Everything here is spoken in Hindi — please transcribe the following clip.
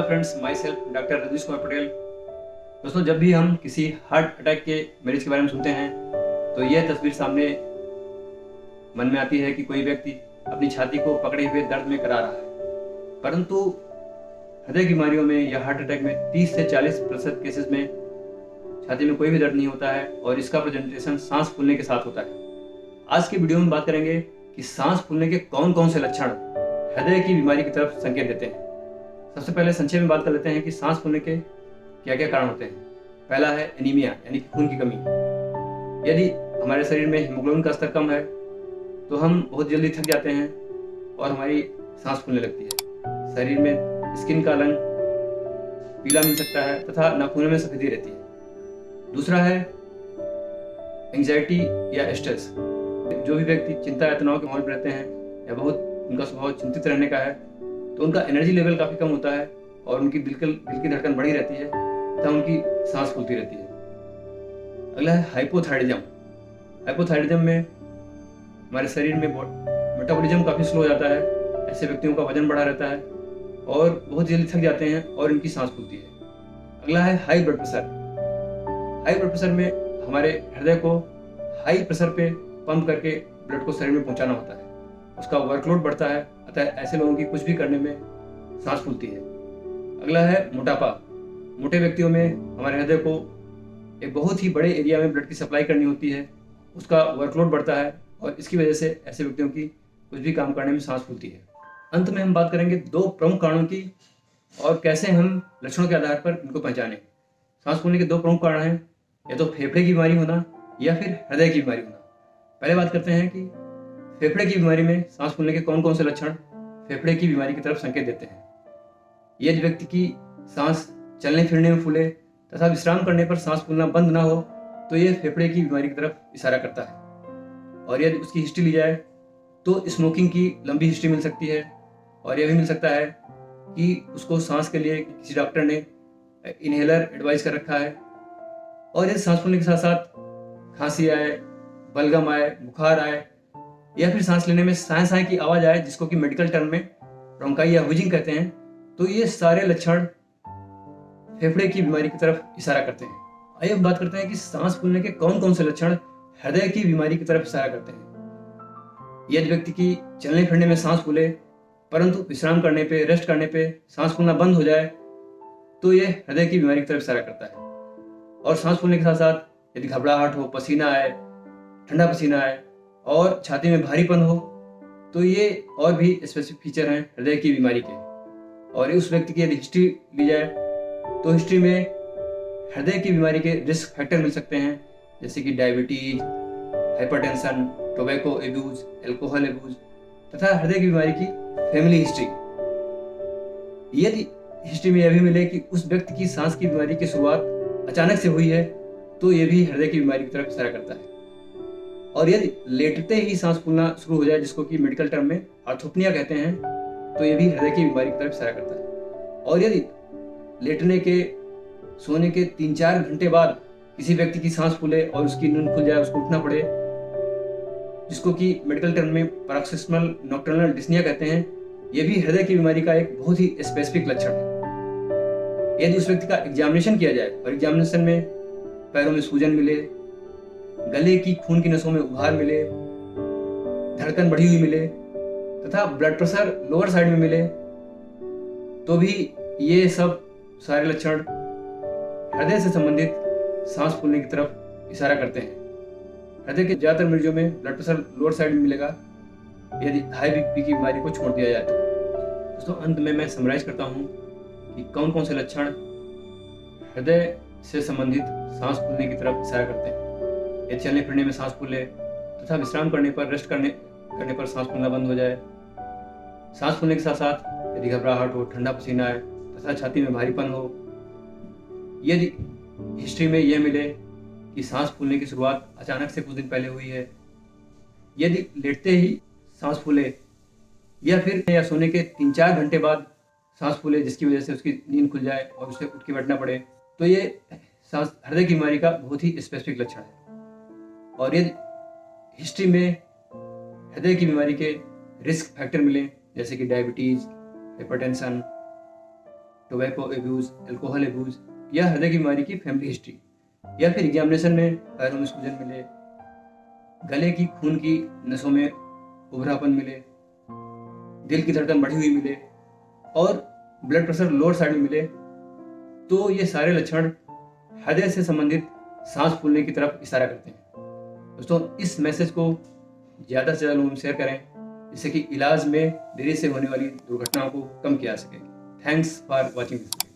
Friends, myself doctor Rajneesh Kumar Patel. दोस्तों, जब भी हम किसी हार्ट अटैक के मरीज के बारे में सुनते हैं तो यह तस्वीर सामने मन में आती है कि कोई व्यक्ति अपनी छाती को पकड़े हुए दर्द में करा रहा है। परंतु हृदय की बीमारियों में या हार्ट अटैक में 30 से 40% केसेस में छाती में कोई भी दर्द नहीं होता है और इसका प्रेजेंटेशन सांस फूलने के साथ होता है। आज की वीडियो में बात करेंगे कि सांस फूलने के कौन कौन से लक्षण हृदय की बीमारी की तरफ संकेत देते हैं। सबसे पहले संक्षेप में बात कर लेते हैं कि सांस फूलने के क्या क्या कारण होते हैं। पहला है एनीमिया, यानी कि खून की कमी। यदि हमारे शरीर में हीमोग्लोबिन का स्तर कम है तो हम बहुत जल्दी थक जाते हैं और हमारी सांस फूलने लगती है। शरीर में स्किन का रंग पीला मिल सकता है तथा नाखूनों में सफेदी रहती है। दूसरा है एंजाइटी या स्ट्रेस। जो भी व्यक्ति चिंता या तनाव के माहौल में रहते हैं या बहुत उनका स्वभाव चिंतित रहने का है तो उनका एनर्जी लेवल काफ़ी कम होता है और उनकी दिल की धड़कन बढ़ी रहती है तथा उनकी सांस फूलती रहती है। अगला है हाइपोथायराइडिज्म। हाइपोथायराइडिज्म में हमारे शरीर में मेटाबॉलिज्म काफ़ी स्लो हो जाता है। ऐसे व्यक्तियों का वजन बढ़ा रहता है और बहुत जल्दी थक जाते हैं और इनकी सांस फूलती है। अगला है high blood pressure. High blood pressure में हमारे हृदय को हाई प्रेशर पे पंप करके ब्लड को शरीर में पहुंचाना होता है। उसका वर्कलोड बढ़ता है, अतः ऐसे लोगों की कुछ भी करने में सांस फूलती है। अगला है मोटापा। मोटे व्यक्तियों में हमारे हृदय को एक बहुत ही बड़े एरिया में ब्लड की सप्लाई करनी होती है, उसका वर्कलोड बढ़ता है और इसकी वजह से ऐसे व्यक्तियों की कुछ भी काम करने में सांस फूलती है। अंत में हम बात करेंगे दो प्रमुख कारणों की और कैसे हम लक्षणों के आधार पर इनको पहचानें। सांस फूलने के दो प्रमुख कारण हैं, या तो फेफड़े की बीमारी होना या फिर हृदय की बीमारी होना। पहले बात करते हैं कि फेफड़े की बीमारी में सांस फूलने के कौन कौन से लक्षण फेफड़े की बीमारी की तरफ संकेत देते हैं। यदि व्यक्ति की सांस चलने फिरने में फूले तथा विश्राम करने पर सांस फूलना बंद ना हो तो यह फेफड़े की बीमारी की तरफ इशारा करता है। और यदि उसकी हिस्ट्री ली जाए तो स्मोकिंग की लंबी हिस्ट्री मिल सकती है और यह भी मिल सकता है कि उसको सांस के लिए किसी डॉक्टर ने इनहेलर एडवाइस कर रखा है। और यदि सांस फूलने के साथ साथ खांसी आए, बलगम आए, बुखार आए या फिर सांस लेने में साए साए की आवाज आए, जिसको कि मेडिकल टर्म में ब्रोंकाई या व्हीजिंग कहते हैं, तो ये सारे लक्षण फेफड़े की बीमारी की तरफ इशारा करते हैं। आइए अब बात करते हैं कि सांस फूलने के कौन कौन से लक्षण हृदय की बीमारी की तरफ इशारा करते हैं। यदि व्यक्ति की चलने फिरने में सांस फूले परंतु विश्राम करने पे, रेस्ट करने पे सांस फूलना बंद हो जाए तो ये हृदय की बीमारी की तरफ इशारा करता है। और सांस फूलने के साथ साथ यदि घबराहट हो, पसीना आए, ठंडा पसीना आए और छाती में भारीपन हो तो ये और भी स्पेसिफिक फीचर हैं हृदय की बीमारी के। और उस व्यक्ति की यदि हिस्ट्री ली जाए तो हिस्ट्री में हृदय की बीमारी के रिस्क फैक्टर मिल सकते हैं, जैसे कि diabetes, hypertension, tobacco abuse, alcohol abuse तथा हृदय की बीमारी की फैमिली हिस्ट्री। यदि हिस्ट्री में यह भी मिले कि उस व्यक्ति की सांस की बीमारी की शुरुआत अचानक से हुई है तो यह भी हृदय की बीमारी की तरफ इशारा करता है। और यदि लेटते ही सांस फूलना शुरू हो जाए, जिसको कि मेडिकल टर्म में आर्थोपनिया कहते हैं, तो यह भी हृदय की बीमारी की तरफ इशारा करता है। और यदि लेटने के, सोने के 3-4 घंटे बाद किसी व्यक्ति की सांस फूले और उसकी नींद खुल जाए, उसको उठना पड़े, जिसको कि मेडिकल टर्म में पैरोक्सिस्मल नॉक्टर्नल डिस्निया कहते हैं, यह भी हृदय की बीमारी का एक बहुत ही स्पेसिफिक लक्षण है। यदि उस व्यक्ति का एग्जामिनेशन किया जाए और एग्जामिनेशन में पैरों में सूजन मिले, गले की खून की नसों में उभार मिले, धड़कन बढ़ी हुई मिले तथा ब्लड प्रेशर लोअर साइड में मिले, तो भी ये सब सारे लक्षण हृदय से संबंधित सांस फूलने की तरफ इशारा करते हैं। हृदय के ज्यादातर मरीजों में ब्लड प्रेशर लोअर साइड में मिलेगा यदि हाई बीपी की बीमारी को छोड़ दिया जाए तो। दोस्तों, अंत में मैं समराइज करता हूँ कि कौन कौन से लक्षण हृदय से संबंधित सांस फूलने की तरफ इशारा करते हैं। यदि चलने फिरने में सांस फूले तथा विश्राम करने पर, रेस्ट करने पर सांस फूलना बंद हो जाए, सांस फूलने के साथ साथ यदि घबराहट हो, ठंडा पसीना आए तथा छाती में भारीपन हो, यदि हिस्ट्री में यह मिले कि सांस फूलने की शुरुआत अचानक से कुछ दिन पहले हुई है, यदि लेटते ही सांस फूले या फिर या सोने के 3-4 घंटे बाद सांस फूले जिसकी वजह से उसकी नींद खुल जाए और उसे उठ के बैठना पड़े, तो ये सांस हृदय की बीमारी का बहुत ही स्पेसिफिक लक्षण है। और यदि हिस्ट्री में हृदय की बीमारी के रिस्क फैक्टर मिले, जैसे कि diabetes, hypertension, tobacco abuse, alcohol abuse या हृदय की बीमारी की फैमिली हिस्ट्री, या फिर एग्जामिनेशन में पैरों में सूजन मिले, गले की खून की नसों में उभरापन मिले, दिल की धड़कन बढ़ी हुई मिले और ब्लड प्रेशर लोअर साइड में मिले, तो ये सारे लक्षण हृदय से संबंधित सांस फूलने की तरफ इशारा करते हैं। दोस्तों, इस मैसेज को ज़्यादा से ज़्यादा लोगों में शेयर करें, जिससे कि इलाज में देरी से होने वाली दुर्घटनाओं को कम किया जा सके। Thanks for watching this video.